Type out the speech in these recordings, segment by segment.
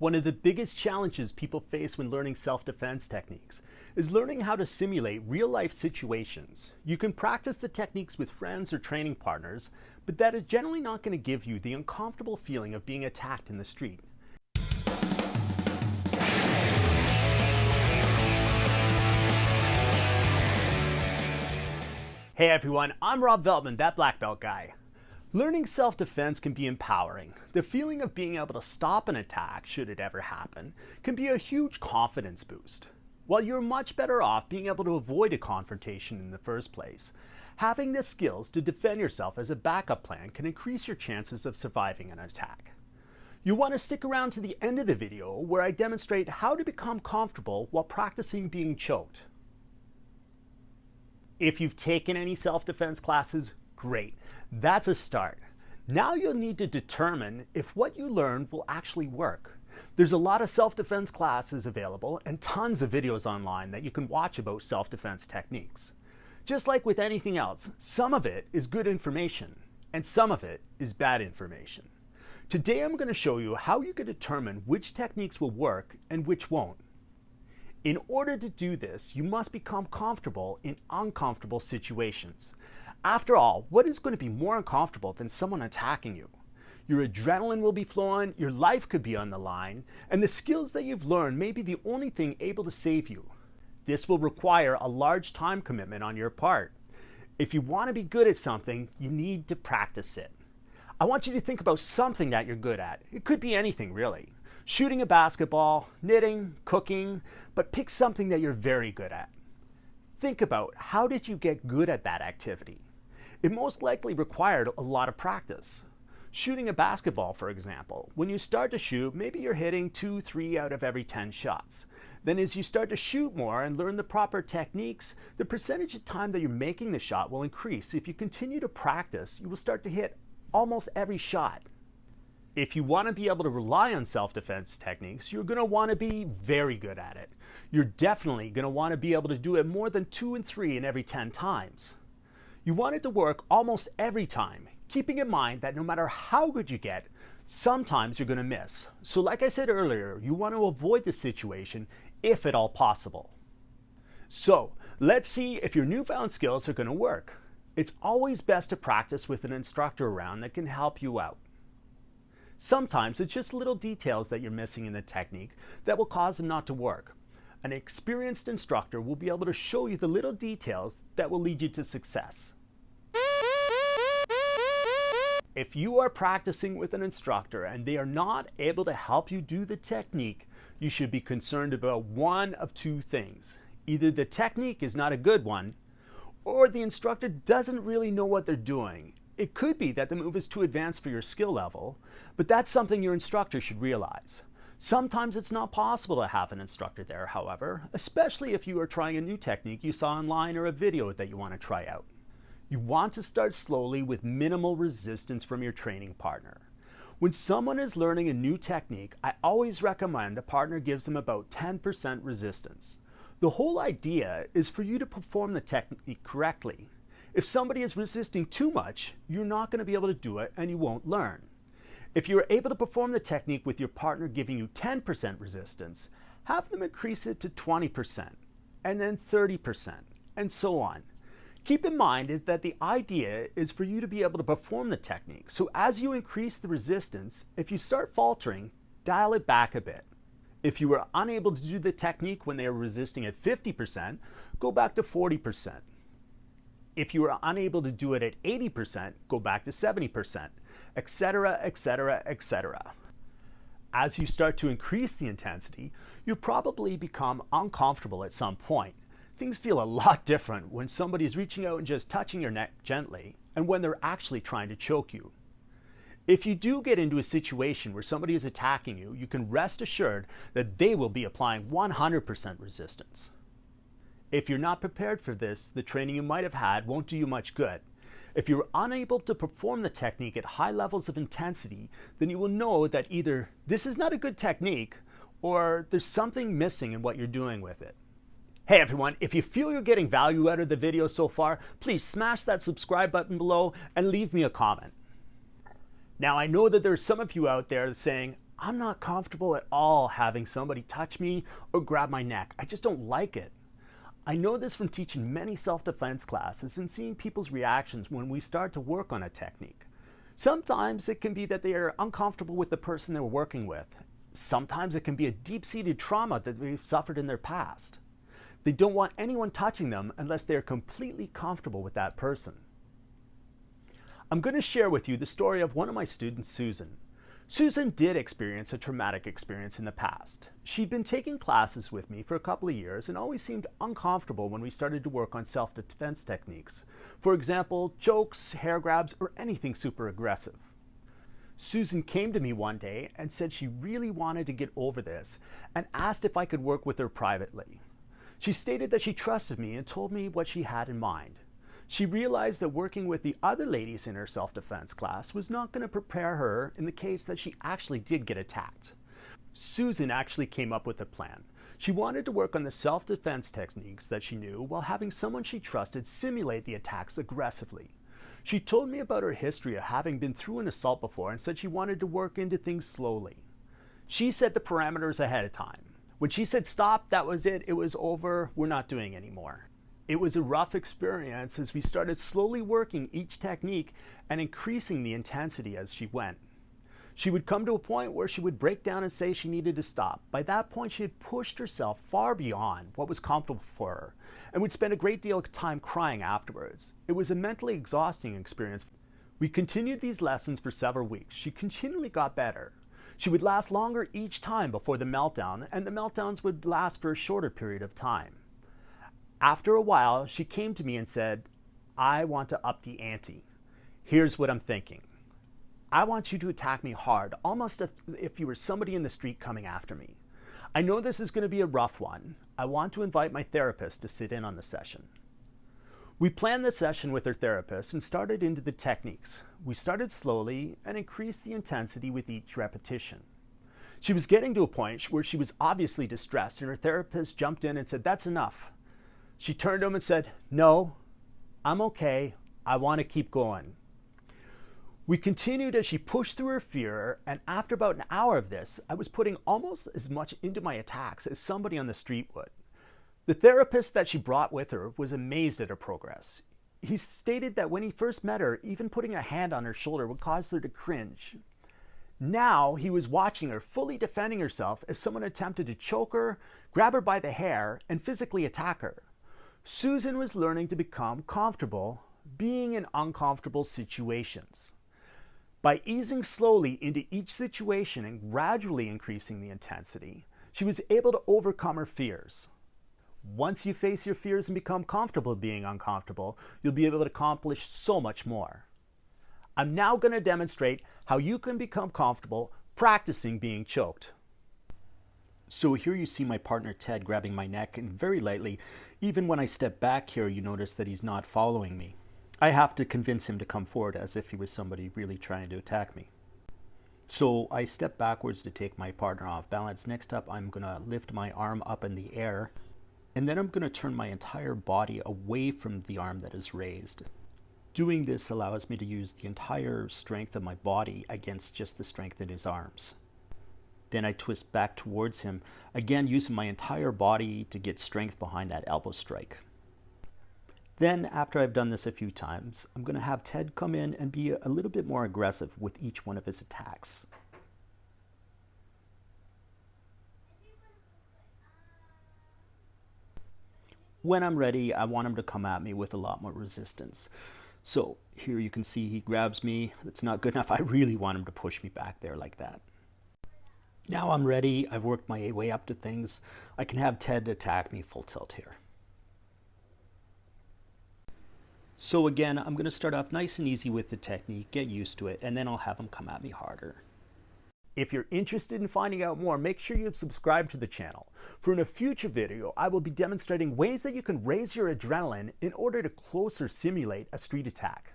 One of the biggest challenges people face when learning self-defense techniques is learning how to simulate real-life situations. You can practice the techniques with friends or training partners, but that is generally not going to give you the uncomfortable feeling of being attacked in the street. Hey everyone, I'm Rob Veltman, that black belt guy. Learning self-defense can be empowering. The feeling of being able to stop an attack, should it ever happen, can be a huge confidence boost. While you're much better off being able to avoid a confrontation in the first place, having the skills to defend yourself as a backup plan can increase your chances of surviving an attack. You'll want to stick around to the end of the video where I demonstrate how to become comfortable while practicing being choked. If you've taken any self-defense classes, great. That's a start. Now you'll need to determine if what you learned will actually work. There's a lot of self-defense classes available and tons of videos online that you can watch about self-defense techniques. Just like with anything else, some of it is good information and some of it is bad information. Today I'm going to show you how you can determine which techniques will work and which won't. In order to do this, you must become comfortable in uncomfortable situations. After all, what is going to be more uncomfortable than someone attacking you? Your adrenaline will be flowing, your life could be on the line, and the skills that you've learned may be the only thing able to save you. This will require a large time commitment on your part. If you want to be good at something, you need to practice it. I want you to think about something that you're good at. It could be anything, really. Shooting a basketball, knitting, cooking, but pick something that you're very good at. Think about, how did you get good at that activity? It most likely required a lot of practice. Shooting a basketball, for example, when you start to shoot, maybe you're hitting 2-3 out of every 10 shots. Then as you start to shoot more and learn the proper techniques, the percentage of time that you're making the shot will increase. If you continue to practice, you will start to hit almost every shot. If you want to be able to rely on self-defense techniques, you're going to want to be very good at it. You're definitely going to want to be able to do it more than 2 and 3 in every 10 times. You want it to work almost every time, keeping in mind that no matter how good you get, sometimes you're going to miss. So like I said earlier, you want to avoid the situation if at all possible. So let's see if your newfound skills are going to work. It's always best to practice with an instructor around that can help you out. Sometimes it's just little details that you're missing in the technique that will cause them not to work. An experienced instructor will be able to show you the little details that will lead you to success. If you are practicing with an instructor and they are not able to help you do the technique, you should be concerned about one of two things. Either the technique is not a good one, or the instructor doesn't really know what they're doing. It could be that the move is too advanced for your skill level, but that's something your instructor should realize. Sometimes it's not possible to have an instructor there, however, especially if you are trying a new technique you saw online or a video that you want to try out. You want to start slowly with minimal resistance from your training partner. When someone is learning a new technique, I always recommend a partner gives them about 10% resistance. The whole idea is for you to perform the technique correctly. If somebody is resisting too much, you're not going to be able to do it and you won't learn. If you're able to perform the technique with your partner giving you 10% resistance, have them increase it to 20% and then 30% and so on. Keep in mind is that the idea is for you to be able to perform the technique. So as you increase the resistance, if you start faltering, dial it back a bit. If you were unable to do the technique when they are resisting at 50%, go back to 40%. If you are unable to do it at 80%, go back to 70%, etc., etc., etc. As you start to increase the intensity, you'll probably become uncomfortable at some point. Things feel a lot different when somebody is reaching out and just touching your neck gently and when they're actually trying to choke you. If you do get into a situation where somebody is attacking you, you can rest assured that they will be applying 100% resistance. If you're not prepared for this, the training you might have had won't do you much good. If you're unable to perform the technique at high levels of intensity, then you will know that either this is not a good technique or there's something missing in what you're doing with it. Hey everyone, if you feel you're getting value out of the video so far, please smash that subscribe button below and leave me a comment. Now I know that there's some of you out there saying, I'm not comfortable at all having somebody touch me or grab my neck. I just don't like it. I know this from teaching many self-defense classes and seeing people's reactions when we start to work on a technique. Sometimes it can be that they are uncomfortable with the person they're working with. Sometimes it can be a deep-seated trauma that they've suffered in their past. They don't want anyone touching them unless they are completely comfortable with that person. I'm going to share with you the story of one of my students, Susan. Susan did experience a traumatic experience in the past. She'd been taking classes with me for a couple of years and always seemed uncomfortable when we started to work on self-defense techniques. For example, chokes, hair grabs, or anything super aggressive. Susan came to me one day and said she really wanted to get over this and asked if I could work with her privately. She stated that she trusted me and told me what she had in mind. She realized that working with the other ladies in her self-defense class was not going to prepare her in the case that she actually did get attacked. Susan actually came up with a plan. She wanted to work on the self-defense techniques that she knew while having someone she trusted simulate the attacks aggressively. She told me about her history of having been through an assault before and said she wanted to work into things slowly. She set the parameters ahead of time. When she said stop, that was it was over, we're not doing anymore. It was a rough experience as we started slowly working each technique and increasing the intensity as she went. She would come to a point where she would break down and say she needed to stop. By that point, she had pushed herself far beyond what was comfortable for her and would spend a great deal of time crying afterwards. It was a mentally exhausting experience. We continued these lessons for several weeks. She continually got better. She would last longer each time before the meltdown, and the meltdowns would last for a shorter period of time. After a while, she came to me and said, I want to up the ante. Here's what I'm thinking. I want you to attack me hard, almost if you were somebody in the street coming after me. I know this is going to be a rough one. I want to invite my therapist to sit in on the session. We planned the session with her therapist and started into the techniques. We started slowly and increased the intensity with each repetition. She was getting to a point where she was obviously distressed, and her therapist jumped in and said, that's enough. She turned to him and said, no, I'm okay. I want to keep going. We continued as she pushed through her fear, and after about an hour of this, I was putting almost as much into my attacks as somebody on the street would. The therapist that she brought with her was amazed at her progress. He stated that when he first met her, even putting a hand on her shoulder would cause her to cringe. Now he was watching her fully defending herself as someone attempted to choke her, grab her by the hair, and physically attack her. Susan was learning to become comfortable being in uncomfortable situations. By easing slowly into each situation and gradually increasing the intensity, she was able to overcome her fears. Once you face your fears and become comfortable being uncomfortable, you'll be able to accomplish so much more. I'm now going to demonstrate how you can become comfortable practicing being choked. So here you see my partner Ted grabbing my neck, and very lightly, even when I step back here, you notice that he's not following me. I have to convince him to come forward as if he was somebody really trying to attack me. So I step backwards to take my partner off balance. Next up, I'm going to lift my arm up in the air, and then I'm going to turn my entire body away from the arm that is raised. Doing this allows me to use the entire strength of my body against just the strength in his arms. Then I twist back towards him, again using my entire body to get strength behind that elbow strike. Then, after I've done this a few times, I'm going to have Ted come in and be a little bit more aggressive with each one of his attacks. When I'm ready, I want him to come at me with a lot more resistance. So here you can see he grabs me. That's not good enough. I really want him to push me back there like that. Now I'm ready. I've worked my way up to things. I can have Ted attack me full tilt here. So again, I'm going to start off nice and easy with the technique, get used to it, and then I'll have him come at me harder. If you're interested in finding out more, make sure you subscribe to the channel. For in a future video, I will be demonstrating ways that you can raise your adrenaline in order to closer simulate a street attack.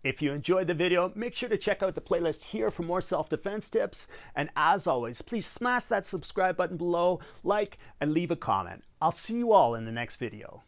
If you enjoyed the video, make sure to check out the playlist here for more self-defense tips. And as always, please smash that subscribe button below, like, and leave a comment. I'll see you all in the next video.